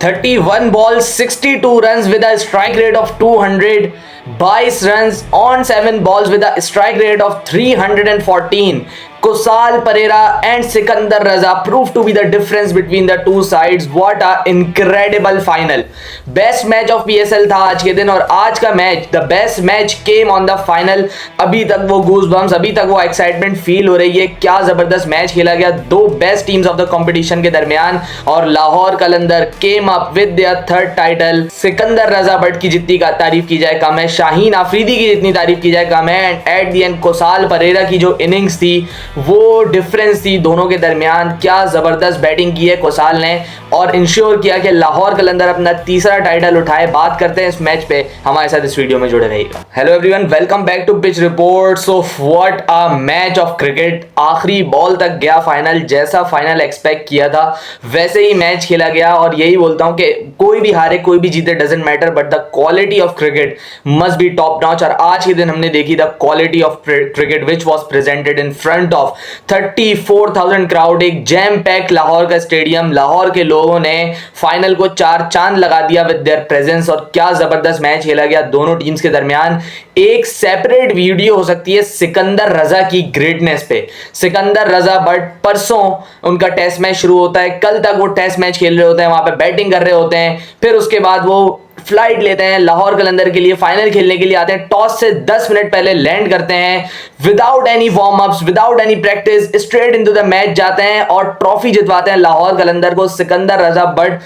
31 balls, 62 runs with a strike rate of 200, 22 runs on 7 balls with a strike rate of 314. Kusal Pereira and Sikandar Raza proved to be the difference between the two sides. What a incredible final! Best match of PSL था आज के दिन और आज का match the best match came on the final. अभी तक वो goosebumps, अभी तक वो excitement फील हो रही है. क्या जबरदस्त मैच खेला गया दो best teams of the competition के दरमियान और Lahore Qalandar came up with their third title. Sikandar Raza Butt की जितनी का तारीफ की जाए कम है, शाहीन आफरीदी की जितनी तारीफ की जाए कम है. And at the end Kusal Perera की जो इनिंग्स थी वो डिफरेंस थी दोनों के दरमियान. क्या जबरदस्त बैटिंग की है कुसाल ने और इंश्योर किया कि लाहौर कलंदर अपना तीसरा टाइटल उठाए. बात करते हैं इस मैच पे, हमारे साथ इस वीडियो में जुड़े रहिएगा. Hello everyone, welcome back to pitch reports. Of what a match of cricket. आखिरी बॉल तक गया फाइनल. जैसा फाइनल एक्सपेक्ट किया था वैसे ही मैच खेला गया और यही बोलता हूं कि कोई भी हारे कोई भी जीते doesn't matter, but the quality of cricket must be top notch. और आज के दिन हमने देखी the quality of cricket which was presented in front of 34,000 crowd. एक जैम पैक लाहौर का स्टेडियम. लाहौर के लोगों ने फाइनल को चार चांद लगा दिया विद देयर प्रेजेंस. और क्या जबरदस्त मैच खेला गया दोनों टीम्स के दरमियान. एक सेपरेट वीडियो हो सकती है सिकंदर रजा की ग्रेटनेस पे. सिकंदर रजा बट परसों उनका टेस्ट मैच शुरू होता है. कल तक वो टेस्ट मैच खेल रहे होते हैं, वहां पे बैटिंग कर रहे होते हैं. फिर उसके बाद वो फ्लाइट लेते हैं लाहौर कलंदर के लिए, फाइनल खेलने के लिए आते हैं. टॉस से 10 मिनट पहले लैंड करते हैं without any warm ups, without any practice, straight into the match जाते हैं और ट्रॉफी जितवाते हैं लाहौर कलंदर को. Sikandar Raza but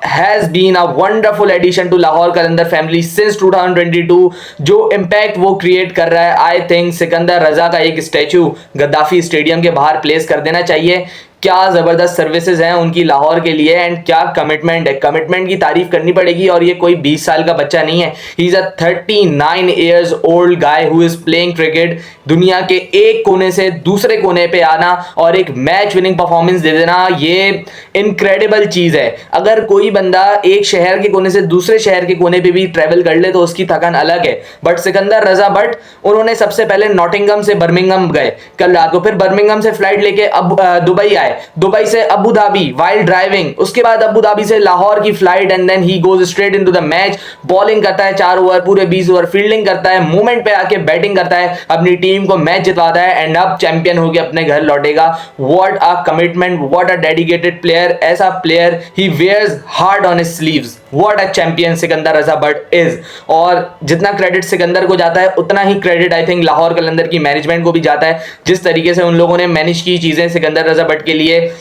has been a wonderful addition to Lahore Qalandar family since 2022. जो इम्पैक्ट वो क्रिएट कर रहा है, आई थिंक सिकंदर रजा का एक स्टैचू गद्दाफी स्टेडियम के बाहर प्लेस कर देना चाहिए. क्या जबरदस्त सर्विसेज हैं उनकी लाहौर के लिए एंड क्या कमिटमेंट है. कमिटमेंट की तारीफ करनी पड़ेगी और ये कोई 20 साल का बच्चा नहीं है. ही is a 39 years old guy who is playing cricket. दुनिया के एक कोने से दूसरे कोने पे आना और एक मैच विनिंग परफॉर्मेंस दे देना, ये इनक्रेडिबल चीज है. अगर कोई बंदा एक शहर के कोने से दूसरे शहर के कोने पे भी ट्रेवल कर ले तो उसकी थकान अलग है. बट सिकंदर रजा बट उन्होंने सबसे पहले नॉटिंगम से बर्मिंघम गए कल रात को, फिर बर्मिंघम से फ्लाइट लेके अब दुबई आए, दुबई से अबू धाबी वाइल ड्राइविंग, उसके बाद अबू धाबी से लाहौर की flight and then he goes straight into the match. Bowling करता है 4 ओवर, पूरे 20 ओवर फील्डिंग करता है, मोमेंट पे आके बैटिंग करता है, अपनी टीम को मैच जितवाता है एंड अब चैंपियन होके अपने घर लौटेगा. What a commitment, what a dedicated player. ऐसा प्लेयर ही wears heart on his sleeves. What a champion Sikandar Raza Butt is. और जितना क्रेडिट सिकंदर को जाता है उतना ही credit I think Lahore Qalandar की मैनेजमेंट को भी जाता है. जिस तरीके से उन लोगों ने मैनेज की चीजें सिकंदर रजा बट के लिए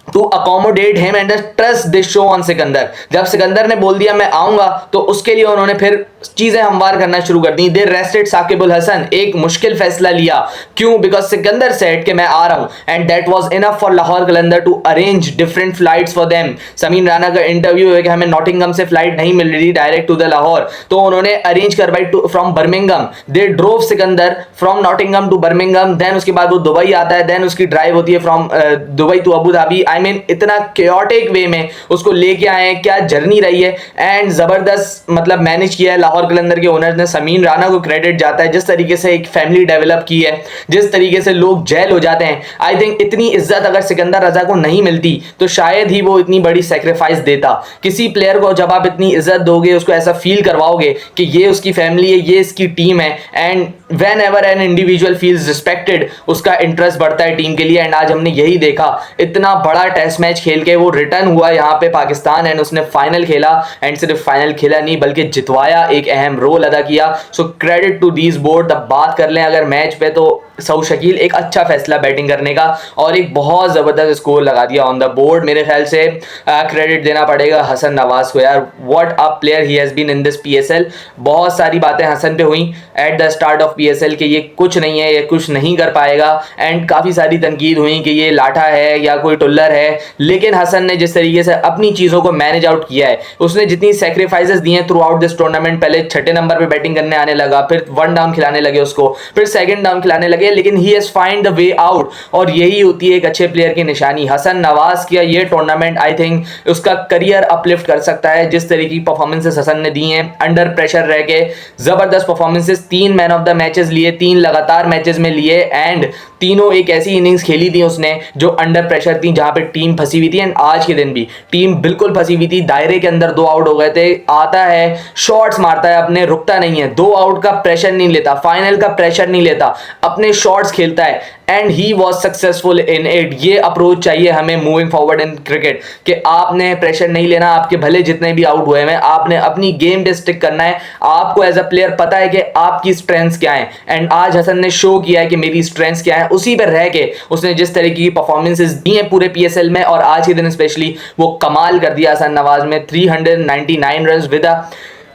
to accommodate him and trust this show on Sikandar. जब सिकंदर ने बोल दिया मैं आऊंगा तो उसके लिए उन्होंने फिर चीजें हमवार करना शुरू कर दी. दे रेस्टेड साकिब उल हसन. एक मुश्किल फैसला लिया. क्यों? बिकॉज सिकंदर सेड कि मैं आ रहा हूं and that was enough for Lahore Qalandar to arrange different flights for them. Sameen Rana का इंटरव्यू है कि हमें नॉटिंगम से फ्लाइट नहीं मिल रही डायरेक्ट टू द लाहौर, तो उन्होंने अरेंज करवाई from Birmingham. They drove Sikandar from Nottingham to Birmingham. Then उसके बाद वो दुबई आता है, देन उसकी ड्राइव होती है from Dubai to Abu Dhabi. I mean इतना chaotic वे में उसको लेके आए, क्या जर्नी रही है एंड जबरदस्त मतलब मैनेज किया है लाहौर कलंदर के ओनर ने. समीन राणा को क्रेडिट जाता है जिस तरीके से एक फैमिली डेवलप की है, जिस तरीके से लोग जेल हो जाते हैं. आई थिंक इतनी इज्जत अगर सिकंदर रजा को नहीं मिलती तो शायद ही वो इतनी बड़ी सेक्रीफाइस देता. किसी प्लेयर को जब आप इतनी इज्जत दोगे, उसको ऐसा फील करवाओगे कि ये उसकी फैमिली है, ये इसकी टीम है and when ever an individual feels respected उसका इंटरेस्ट बढ़ता है टीम के लिए. एंड आज हमने यही देखा. इतना बड़ा टेस्ट मैच खेल के वो रिटर्न हुआ यहाँ पे पाकिस्तान एंड उसने फाइनल खेला एंड सिर्फ फाइनल खेला नहीं बल्कि जितवाया, एक अहम रोल अदा किया. So credit to these board. द बात कर लें अगर मैच पे तो सऊ शकील एक अच्छा फैसला बैटिंग करने का और एक बहुत जबरदस्त स्कोर लगा दिया ऑन द बोर्ड. मेरे ख्याल से क्रेडिट देना पड़ेगा हसन नवाज को यार. What a player he has been in this PSL. बहुत सारी बातें हसन पे हुई at the start of PSL कि ये कुछ नहीं है, ये कुछ नहीं कर पाएगा एंड काफ़ी सारी तनकीद हुई कि ये लाठा है या कोई टुल्लर है. लेकिन हसन ने जिस तरीके से अपनी चीज़ों को मैनेज आउट किया है, उसने जितनी सेक्रीफाइसेस दी हैं थ्रू आउट दिस टूर्नामेंट. पहले 6ठे नंबर पे बैटिंग करने आने लगा, फिर 1 डाउन खिलाने लगे उसको, फिर 2nd डाउन खिलाने लगे, लेकिन he has find the way out. और यही होती है एक अच्छे प्लेयर की निशानी. हसन नवाज का ये टूर्नामेंट आई थिंक उसका करियर अपलिफ्ट कर सकता है. जिस तरीके की परफॉर्मेंसेस हसन ने दी हैं अंडर प्रेशर रह के, जबरदस्त performances. 3 man of the matches लिए, 3 लगातार मैचेस में लिए एंड तीनों एक ऐसी इनिंग्स खेली थी उसने जो अंडर प्रेशर थी, जहां पे टीम फंसी हुई थी। एंड आज के दिन भी टीम बिल्कुल फंसी हुई थी, दायरे के अंदर 2 आउट हो गए थे। आता है, शॉट्स मारता है अपने, रुकता नहीं है, 2 आउट का प्रेशर नहीं लेता, फाइनल का प्रेशर नहीं लेता, अपने शॉट्स खेलता है and he was successful in it. ये अप्रोच चाहिए हमें मूविंग फॉरवर्ड इन क्रिकेट, कि आपने प्रेशर नहीं लेना, आपके भले जितने भी आउट हुए हैं, आपने अपनी गेम पे स्टिक करना है। आपको एज अ प्लेयर पता है कि आपकी स्ट्रेंथ्स क्या है, एंड आज हसन ने शो किया है कि मेरी स्ट्रेंथ्स क्या है। उसी पर रह के उसने जिस तरीके की परफॉर्मेंसेस दी हैं पूरे पीएसएल में, और आज के दिन स्पेशली वो कमाल कर दिया हसन नवाज में। 399 run with a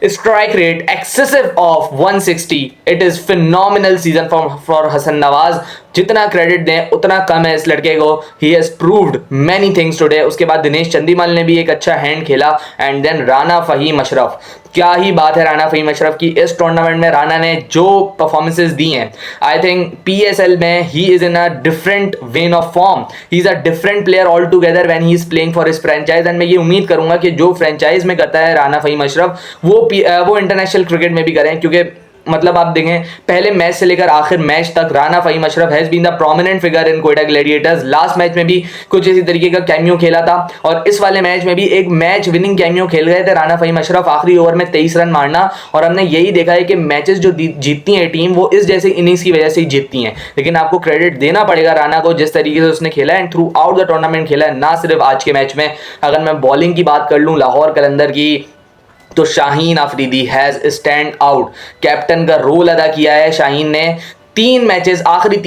strike rate excessive of 160. It is phenomenal season for Hasan Nawaz. जितना क्रेडिट दें उतना कम है इस लड़के को। He has proved many things today. उसके बाद दिनेश चंदीमल ने भी एक अच्छा हैंड खेला, एंड देन राना फहीम अशरफ। क्या ही बात है राना फहीम अशरफ की। इस टूर्नामेंट में राना ने जो परफॉर्मेंसेस दी हैं, आई थिंक पीएसएल में he is in a different when of form. He is a different player all together when he is playing for his franchise. And मैं ये उम्मीद करूंगा कि जो फ्रेंचाइज में करता है राना फहीम अशरफ, वो इंटरनेशनल क्रिकेट में भी करें, क्योंकि मतलब आप देखें पहले मैच से लेकर आखिर मैच तक Rana Faheem Ashraf has been the prominent figure in Quetta Gladiators. Last match में भी कुछ इसी तरीके का कैमियो खेला था, और इस वाले मैच में भी एक मैच विनिंग कैमियो खेल गए थे राना फहीम अशरफ। आखिरी ओवर में 23 रन मारना, और हमने यही देखा है कि मैचेस जो जीतती है टीम, वो इस जैसे इनिंग्स की वजह से ही जीतती हैं। लेकिन आपको क्रेडिट देना पड़ेगा राना को, जिस तरीके से उसने खेला and through out the tournament खेला है, ना सिर्फ आज के मैच में। अगर मैं बॉलिंग की बात कर लूँ लाहौर कलंदर की, तो Shaheen Afridi has stand out. Captain का रोल अदा किया है शाहीन ने। आखिरी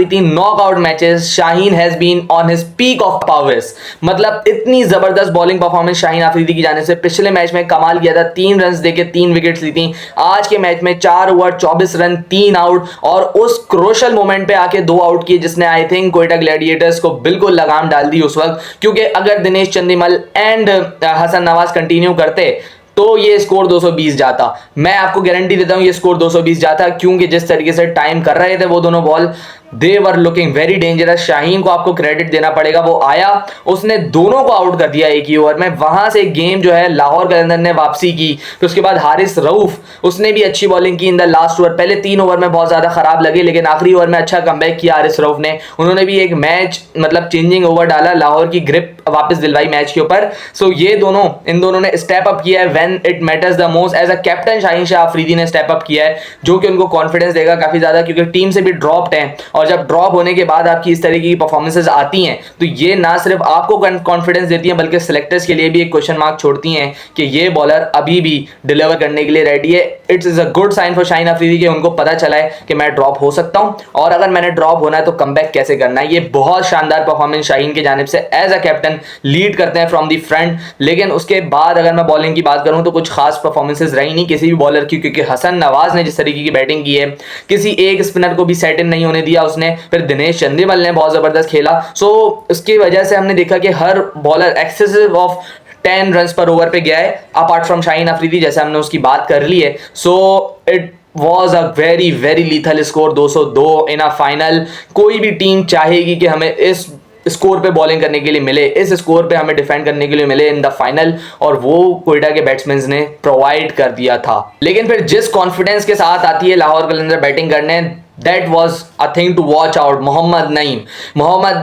तीन knockout matches, Shaheen has been on his peak of powers. मतलब इतनी जबरदस्त बॉलिंग परफॉर्मेंस शाहीन अफरीदी की जाने से। पिछले मैच में कमाल किया था, 3 रन देके 3 विकेट्स ली थी। आज के मैच में 4 ओवर 24 रन 3 आउट, और उस क्रूशियल मोमेंट पे आके 2 आउट किए, जिसने आई थिंक कोयटा ग्लैडिएटर्स को बिल्कुल लगाम डाल दी उस वक्त। क्योंकि अगर दिनेश चंदीमल एंड हसन नवाज कंटिन्यू करते तो ये स्कोर 220 जाता। मैं आपको गारंटी देता हूं ये स्कोर 220 जाता, क्योंकि जिस तरीके से टाइम कर रहे थे वो दोनों ball, they were looking very dangerous. Shaheen को आपको क्रेडिट देना पड़ेगा, वो आया, उसने दोनों को आउट कर दिया एक ही ओवर में। वहां से गेम जो है लाहौर कलंदर ने वापसी की। फिर उसके बाद हारिस रऊफ, उसने भी अच्छी बॉलिंग की इन द लास्ट ओवर। पहले 3 ओवर में बहुत ज्यादा खराब लगे, लेकिन आखिरी ओवर में अच्छा कमबैक किया हारिस रऊफ ने। उन्होंने भी एक मैच मतलब चेंजिंग ओवर डाला, लाहौर की ग्रिप वापस दिलवाई मैच के ऊपर। सो ये इन दोनों ने स्टेप अप किया है when it matters the most. As a captain Shaheen Shah Afridi ने स्टेप अप किया है, जो कि उनको कॉन्फिडेंस देगा काफी ज्यादा, क्योंकि टीम से भी ड्रॉप्ड है, और जब ड्रॉप होने के बाद आपकी इस तरीके की परफॉर्मेंसेस आती हैं, तो ये ना सिर्फ आपको कॉन्फिडेंस देती हैं, बल्कि सिलेक्टर्स के लिए भी एक क्वेश्चन मार्क छोड़ती हैं कि ये बॉलर अभी भी डिलीवर करने के लिए रेडी है। It's is a good sign for Shaheen Afridi कि उनको पता चला है कि मैं ड्रॉप हो सकता हूं, और अगर मैंने ड्रॉप होना है तो कमबैक कैसे करना है। ये बहुत शानदार परफॉर्मेंस शाहीन की जानिब से एज अ कैप्टन लीड करते हैं फ्रॉम दी फ्रंट। लेकिन उसके बाद अगर मैं बॉलिंग की बात करूं तो कुछ खास परफॉर्मेंसेस रही नहीं किसी भी बॉलर की, क्योंकि हसन नवाज ने जिस तरीके की बैटिंग की है, किसी एक स्पिनर को भी सेट इन नहीं होने दिया उसने। फिर दिनेश चंदीमल ने बहुत जबरदस्त खेला। सो उसकी वजह से हमने देखा कि हर बॉलर एक्सेसिव ऑफ 10 रन पर ओवर पे गया है, अपार्ट फ्रॉम शाहीन अफरीदी, जैसे हमने उसकी बात कर ली है। So it was a very very lethal score 202 in a final. कोई भी टीम चाहेगी कि हमें इस स्कोर पे बॉलिंग करने के लिए मिले, इस स्कोर पे हमें डिफेंड करने के लिए मिले इन द फाइनल, और वो कोयटा के बैट्समैन ने प्रोवाइड कर दिया था। लेकिन फिर जिस कॉन्फिडेंस के साथ आती है लाहौर कलंदर बैटिंग करने, that was a thing to watch out. Mohammad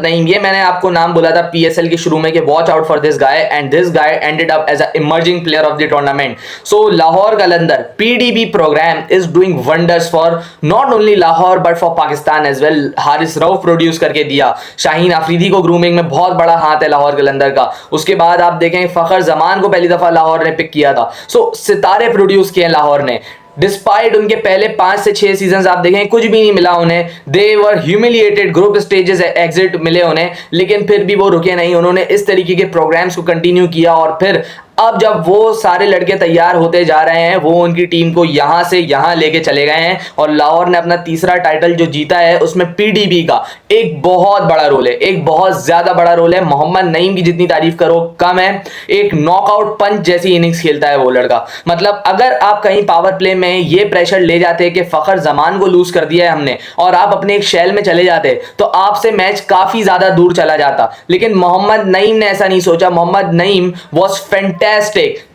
Naeem, ये मैंने आपको नाम बोला था पीएसएल के शुरू में कि watch out for this guy, and this guy ended up as a emerging player of the tournament. So Lahore Qalandar PDB program is doing wonders for not only Lahore but for Pakistan as well. Haris Rauf produce करके दिया, शाहीन अफरीदी को grooming में बहुत बड़ा हाथ है लाहौर कलंदर का। उसके बाद आप देखें फखर जमान को पहली दफा लाहौर ने पिक किया था। सो सितारे प्रोड्यूस किए लाहौर ने। डिस्पाइट उनके पहले 5 से 6 सीजन आप देखें कुछ भी नहीं मिला उन्हें, दे वर ह्यूमिलिएटेड, ग्रुप स्टेजेस एग्जिट मिले उन्हें, लेकिन फिर भी वो रुके नहीं। उन्होंने इस तरीके के प्रोग्राम्स को कंटिन्यू किया, और फिर अब जब वो सारे लड़के तैयार होते जा रहे हैं, वो उनकी टीम को यहां से यहां लेके चले गए हैं, और लाहौर ने अपना तीसरा टाइटल जो जीता है उसमें पीडीबी का एक बहुत बड़ा रोल है, एक बहुत ज्यादा बड़ा रोल है। मोहम्मद नईम की जितनी तारीफ करो कम है। एक नॉकआउट पंच जैसी इनिंग्स खेलता है वो लड़का। मतलब अगर आप कहीं पावर प्ले में ये प्रेशर ले जाते कि फखर जमान को लूज कर दिया है हमने, और आप अपने एक शेल में चले जाते, तो आपसे मैच काफी ज्यादा दूर चला जाता। लेकिन मोहम्मद नईम ने ऐसा नहीं सोचा। मोहम्मद नईम वॉज फैंटास्टिक,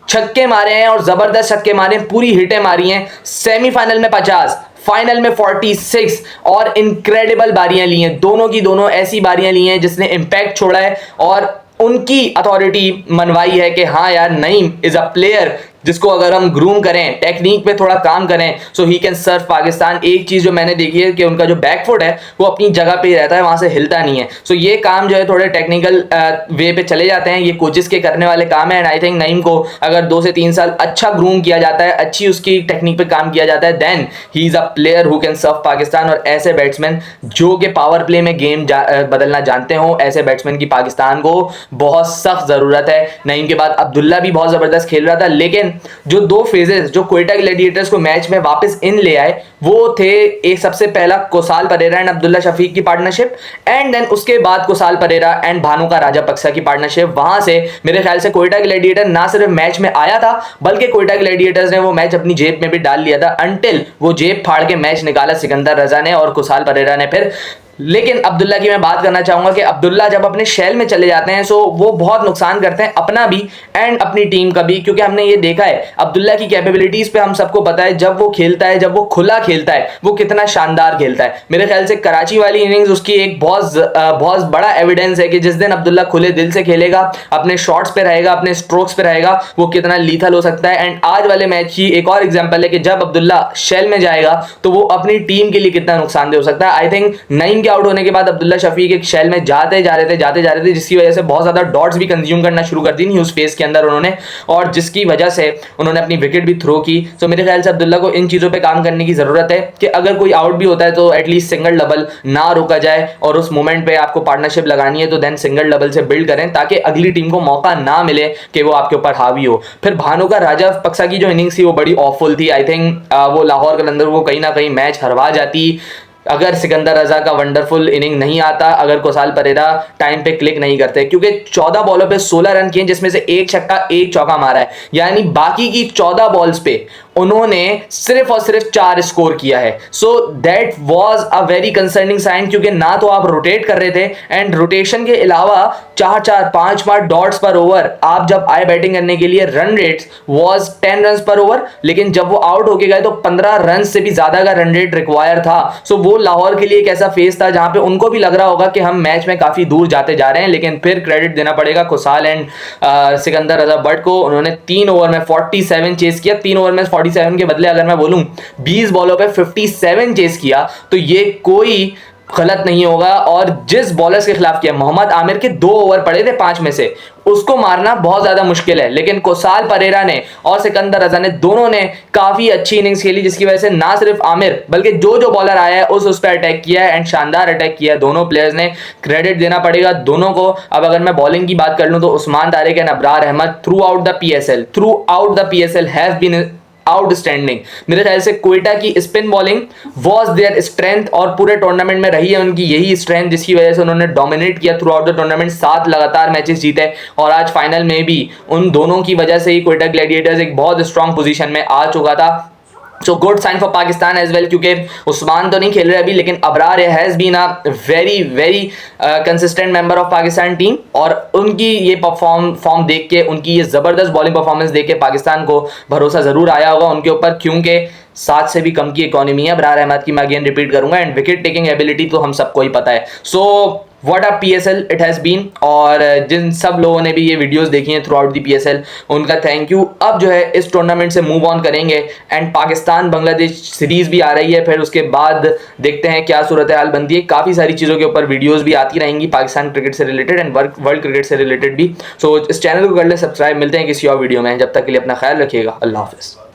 छक्के मारे हैं और जबरदस्त छक्के मारे हैं, पूरी हिटें मारी हैं। सेमीफाइनल में 50, फाइनल में 46 और इनक्रेडिबल बारियां ली हैं, दोनों की दोनों ऐसी बारियां ली हैं जिसने इंपैक्ट छोड़ा है और उनकी अथॉरिटी मनवाई है कि हाँ यार, नईम इज अ प्लेयर जिसको अगर हम ग्रूम करें, टेक्निक पे थोड़ा काम करें, सो ही कैन सर्व पाकिस्तान। एक चीज जो मैंने देखी है कि उनका जो बैकफुट है वो अपनी जगह पे ही रहता है, वहां से हिलता नहीं है। सो ये काम जो है थोड़े टेक्निकल वे पे चले जाते हैं, ये कोचेस के करने वाले काम है। एंड आई थिंक नईम को अगर 2 से 3 साल अच्छा ग्रूम किया जाता है, अच्छी उसकी टेक्निक पे काम किया जाता है, then he is a player who can serve Pakistan. और ऐसे बैट्समैन जो कि पावर प्ले में गेम बदलना जानते हो, ऐसे बैट्समैन की पाकिस्तान को बहुत सख्त जरूरत है। नईम के बाद अब्दुल्ला भी बहुत जबरदस्त खेल रहा था, लेकिन जो 2 फेजेस जो क्वेटा ग्लैडिएटर्स को मैच में वापस इन ले आए वो थे, एक सबसे पहला कुसाल परेरा एंड अब्दुल्ला शफीक की पार्टनरशिप, एंड देन उसके बाद कुसाल परेरा एंड भानुका राजापक्सा की पार्टनरशिप। वहां से मेरे ख्याल से क्वेटा ग्लैडिएटर ना सिर्फ मैच में आया था, बल्कि क्वेटा ग्लैडिएटर्स ने वो मैच अपनी जेब में भी डाल लिया था, अंटिल वो जेब फाड़ के मैच निकाला सिकंदर रजा ने और कुसाल परेरा ने फिर। लेकिन अब्दुल्ला की मैं बात करना चाहूंगा कि अब्दुल्ला जब अपने शेल में चले जाते हैं सो वो बहुत नुकसान करते हैं, अपना भी एंड अपनी टीम का भी, क्योंकि हमने ये देखा है अब्दुल्ला की कैपेबिलिटीज पे हम सबको पता है, जब वो खेलता है, जब वो खुला खेलता है, वो कितना शानदार खेलता है। मेरे ख्याल से कराची वाली इनिंग्स उसकी एक बहुत बड़ा एविडेंस है कि जिस दिन अब्दुल्ला खुले दिल से खेलेगा, अपने शॉट्स पे रहेगा, अपने स्ट्रोक्स पे रहेगा, वो कितना लीथल हो सकता है। एंड आज वाले मैच की एक और एग्जाम्पल है कि जब अब्दुल्ला शेल में जाएगा तो वो अपनी टीम के लिए कितना नुकसानदेह हो सकता है। आई थिंक नईम आउट होने के बाद अब्दुल्ला शफीक एक शेल में जाते जा रहे थे, जिसकी वजह से बहुत ज्यादा डॉट्स भी कंज्यूम करना शुरू कर दी न्यूज फेस के अंदर उन्होंने, और जिसकी वजह से उन्होंने अपनी विकेट भी थ्रो की। तो मेरे ख्याल से अब्दुल्ला को इन चीजों पे काम करने की जरूरत है कि अगर कोई आउट भी होता है तो एटलीस्ट सिंगल डबल ना रोका जाए, और उस मोमेंट पे आपको पार्टनरशिप लगानी है तो देन सिंगल डबल से बिल्ड करें ताकि अगली टीम को मौका ना मिले कि वो आपके ऊपर हावी हो। फिर भानुका राजापक्सा की जो इनिंग्स थी वो बड़ी ऑफुल थी। आई थिंक वो लाहौर कलंदर को कहीं ना कहीं मैच हरवा जाती अगर सिकंदर रजा का वंडरफुल इनिंग नहीं आता, अगर कुसाल परेरा टाइम पे क्लिक नहीं करते, क्योंकि 14 बॉलों पे 16 रन किए जिसमें से 1 छक्का 1 चौका मारा है, यानी बाकी की 14 बॉल्स पे उन्होंने सिर्फ और सिर्फ 4 स्कोर किया है। So that was a very concerning sign, क्योंकि ना तो आप रोटेट कर रहे थे, एंड रोटेशन के अलावा 4-4 5-5 डॉट्स पर ओवर आप जब आए बैटिंग करने के लिए, रन रेट वाज 10 रन पर ओवर, लेकिन जब वो आउट होके गए तो 15 रन से भी ज्यादा का रन रेट रिक्वायर था। सो वो लाहौर के लिए एक ऐसा फेज था जहां पे उनको भी लग रहा होगा कि हम मैच में काफी दूर जाते जा रहे हैं, लेकिन फिर क्रेडिट देना पड़ेगा कुसाल एंड सिकंदर रजा बट को। उन्होंने 3 ओवर में 47 चेस किया, 3 ओवर में 47 के बदले अगर मैं बोलूं 20 बॉलों पे 57 चेस किया, तो ये कोई गलत नहीं होगा। और जिस बॉलर्स के खिलाफ किया, मोहम्मद आमिर के 2 ओवर पड़े थे 5 में से, उसको मारना बहुत ज्यादा मुश्किल है, लेकिन कुसाल परेरा ने और सिकंदर रजा ने दोनों ने काफी अच्छी इनिंग्स खेली, जिसकी वजह से ना सिर्फ आमिर बल्कि जो बॉलर आया है उस पर अटैक किया है, एंड शानदार अटैक किया है दोनों प्लेयर्स ने। क्रेडिट देना पड़ेगा दोनों को। अब अगर मैं बॉलिंग की बात कर लूं तो Usman Tariq and Abrar Ahmed throughout the PSL have been outstanding. मेरे ख्याल से क्वेटा की spin bowling was their strength, और पूरे टूर्नामेंट में रही है उनकी यही स्ट्रेंथ, जिसकी वजह से उन्होंने डोमिनेट किया थ्रू आउट द टूर्नामेंट। 7 लगातार मैचेस जीते, और आज फाइनल में भी उन दोनों की वजह से ही क्वेटा ग्लैडिएटर्स एक बहुत स्ट्रांग पोजीशन में आ चुका था। So good sign for Pakistan as well, क्योंकि उस्मान तो नहीं खेल रहे अभी, लेकिन Abrar has been a very consistent member of Pakistan team, और उनकी ये फॉर्म देख के, उनकी ये जबरदस्त बॉलिंग परफॉर्मेंस देख के पाकिस्तान को भरोसा जरूर आया होगा उनके ऊपर, क्योंकि 7 से भी कम की इकोनॉमी है अबरार अहमद की, मैं अगेन रिपीट करूंगा, एंड विकेट टेकिंग एबिलिटी तो हम सबको ही पता है। So what a PSL it has been, और जिन सब लोगों ने भी ये वीडियोस देखी हैं थ्रू आउट दी पीएसएल, उनका थैंक यू। अब जो है इस टूर्नामेंट से मूव ऑन करेंगे, एंड पाकिस्तान बांग्लादेश सीरीज भी आ रही है, फिर उसके बाद देखते हैं क्या सूरत हाल बनती है। काफ़ी सारी चीज़ों के ऊपर वीडियोज़ भी आती रहेंगी पाकिस्तान क्रिकेट से रिलेटेड एंड वर्ल्ड क्रिकेट से रिलेटेड भी। सो इस चैनल को कर ले सब्सक्राइब। मिलते हैं किसी और वीडियो में, जब तक के लिए अपना ख्याल रखिएगा। अल्लाह हाफिज़।